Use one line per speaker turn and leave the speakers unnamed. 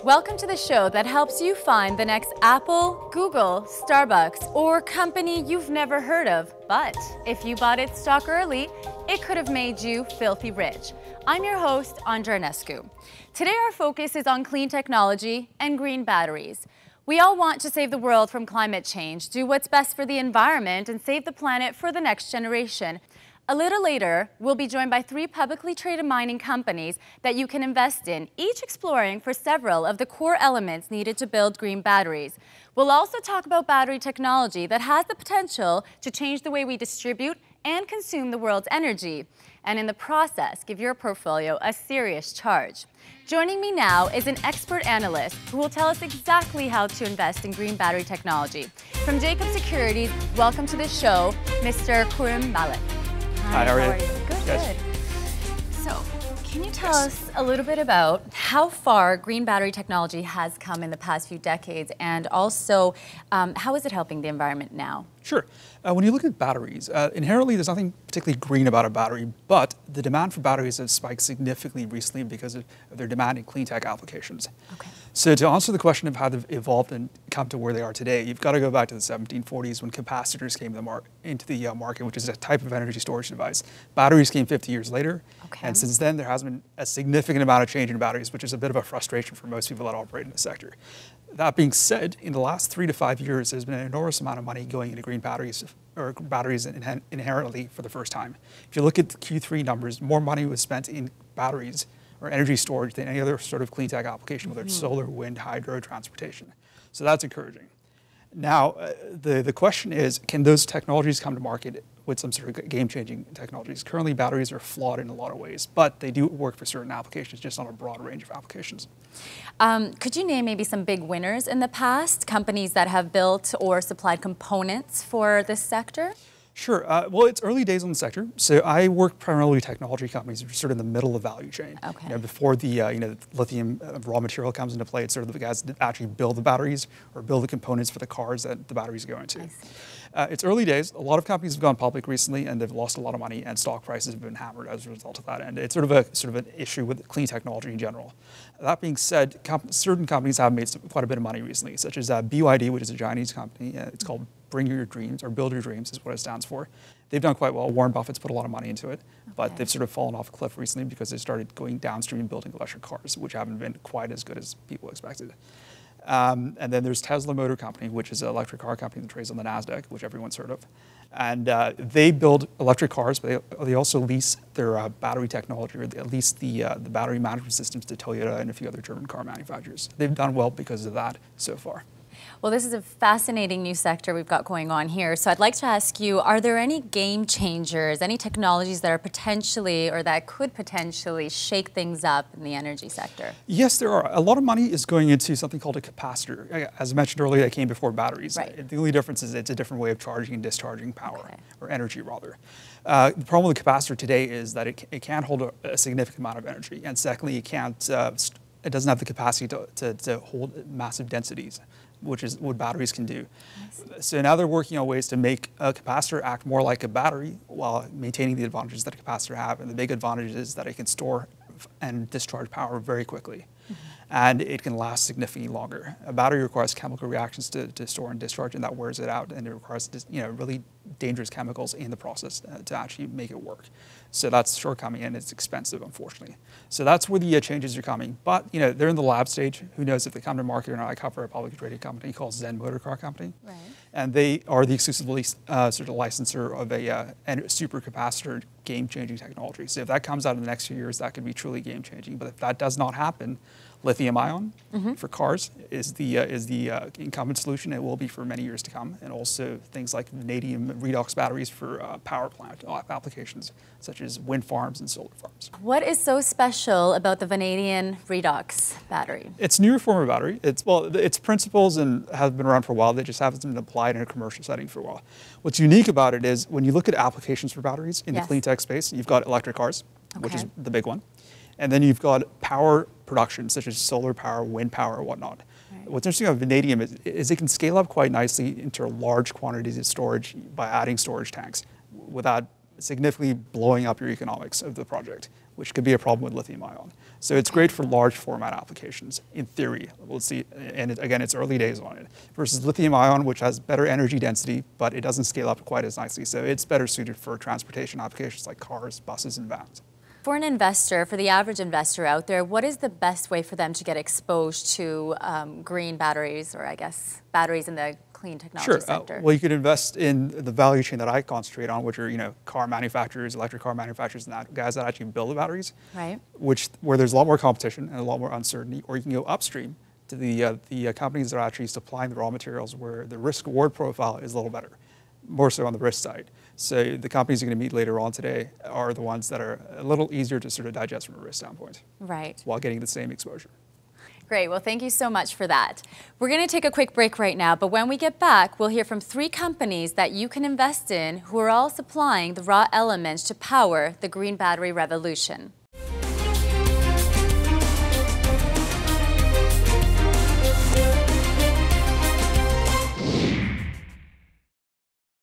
Welcome to the show that helps you find the next Apple, Google, Starbucks, or company you've never heard of. But if you bought its stock early, it could have made you filthy rich. I'm your host, Andra Enescu. Today our focus is on clean technology and green batteries. We all want to save the world from climate change, do what's best for the environment, and save the planet for the next generation. A little later, we'll be joined by 3 publicly traded mining companies that you can invest in, each exploring for several of the core elements needed to build green batteries. We'll also talk about battery technology that has the potential to change the way we distribute and consume the world's energy, and in the process, give your portfolio a serious charge. Joining me now is an expert analyst who will tell us exactly how to invest in green battery technology. From Securities, welcome to the show, Mr. Khurram Malik.
Hi, how are you?
Good,
yes.
Good. So, can you tell us a little bit about how far green battery technology has come in the past few decades, and also how is it helping the environment now?
Sure. When you look at batteries, inherently there's nothing particularly green about a battery, but the demand for batteries has spiked significantly recently because of their demand in clean tech applications.
Okay.
So to answer the question of how they've evolved and come to where they are today, you've got to go back to the 1740s when capacitors came into the market, which is a type of energy storage device. Batteries came 50 years later, and since then there has been a significant amount of change in batteries, which is a bit of a frustration for most people that operate in the sector. That being said, in the last 3 to 5 years, there's been an enormous amount of money going into green batteries, or batteries inherently for the first time. If you look at the Q3 numbers, more money was spent in batteries or energy storage than any other sort of clean tech application, whether it's solar, wind, hydro, transportation. So that's encouraging. Now, the question is, can those technologies come to market with some sort of game-changing technologies? Currently, batteries are flawed in a lot of ways, but they do work for certain applications, just on a broad range of applications.
Could you name maybe some big winners in the past, companies that have built or supplied components for this sector?
Sure. Well, it's early days in the sector. So I work primarily with technology companies, which are sort of in the middle of the value chain.
Okay.
Before the lithium raw material comes into play, it's sort of the guys that actually build the batteries or build the components for the cars that the batteries go into.
I see.
It's early days. A lot of companies have gone public recently, and they've lost a lot of money, and stock prices have been hammered as a result of that. And it's sort of an issue with clean technology in general. That being said, certain companies have made quite a bit of money recently, such as BYD, which is a Chinese company. It's called Bring Your Dreams, or Build Your Dreams is what it stands for. They've done quite well. Warren Buffett's put a lot of money into it, but they've sort of fallen off a cliff recently because they started going downstream and building electric cars, which haven't been quite as good as people expected. And then there's Tesla Motor Company, which is an electric car company that trades on the NASDAQ, which everyone's heard of. And they build electric cars, but they also lease their battery technology, or they lease the battery management systems to Toyota and a few other German car manufacturers. They've done well because of that so far.
Well, this is a fascinating new sector we've got going on here. So I'd like to ask you, are there any game changers, any technologies that are potentially, or that could potentially shake things up in the energy sector?
Yes, there are. A lot of money is going into something called a capacitor. As I mentioned earlier, that came before batteries.
Right.
The only difference is it's a different way of charging and discharging power, or energy rather. The problem with the capacitor today is that it can't hold a significant amount of energy. And secondly, it doesn't have the capacity to hold massive densities, which is what batteries can do. So now they're working on ways to make a capacitor act more like a battery while maintaining the advantages that a capacitor have. And the big advantage is that it can store and discharge power very quickly. And it can last significantly longer. A battery requires chemical reactions to store and discharge, and that wears it out, and it requires really dangerous chemicals in the process to actually make it work. So that's a shortcoming, and it's expensive, unfortunately. So that's where the changes are coming. But they're in the lab stage. Who knows if they come to market or not? I cover a publicly traded company called Zen Motor Car Company.
Right.
And they are the exclusive sort of licensor of a supercapacitor game-changing technology. So if that comes out in the next few years, that could be truly game-changing. But if that does not happen, lithium-ion for cars is the incumbent solution. It will be for many years to come, and also things like vanadium redox batteries for power plant applications, such as wind farms and solar farms.
What is so special about the vanadium redox battery?
It's a newer form of battery. Its principles and have been around for a while. They just haven't been applied in a commercial setting for a while. What's unique about it is when you look at applications for batteries in the clean tech space, you've got electric cars, which is the big one. And then you've got power production, such as solar power, wind power, and whatnot. Right. What's interesting about vanadium is it can scale up quite nicely into large quantities of storage by adding storage tanks without significantly blowing up your economics of the project, which could be a problem with lithium ion. So it's great for large format applications, in theory. We'll see, and again, it's early days on it, versus lithium ion, which has better energy density, but it doesn't scale up quite as nicely. So it's better suited for transportation applications like cars, buses, and vans.
For an investor, for the average investor out there, what is the best way for them to get exposed to green batteries, or I guess batteries in the clean technology sector?
Well, you could invest in the value chain that I concentrate on, which are car manufacturers, electric car manufacturers, and that guys that actually build the batteries.
Right.
Where there's a lot more competition and a lot more uncertainty. Or you can go upstream to the companies that are actually supplying the raw materials, where the risk-reward profile is a little better, more so on the risk side. So the companies you're going to meet later on today are the ones that are a little easier to sort of digest from a risk standpoint.
Right.
While getting the same exposure.
Great. Well, thank you so much for that. We're going to take a quick break right now, but when we get back, we'll hear from 3 companies that you can invest in who are all supplying the raw elements to power the green battery revolution.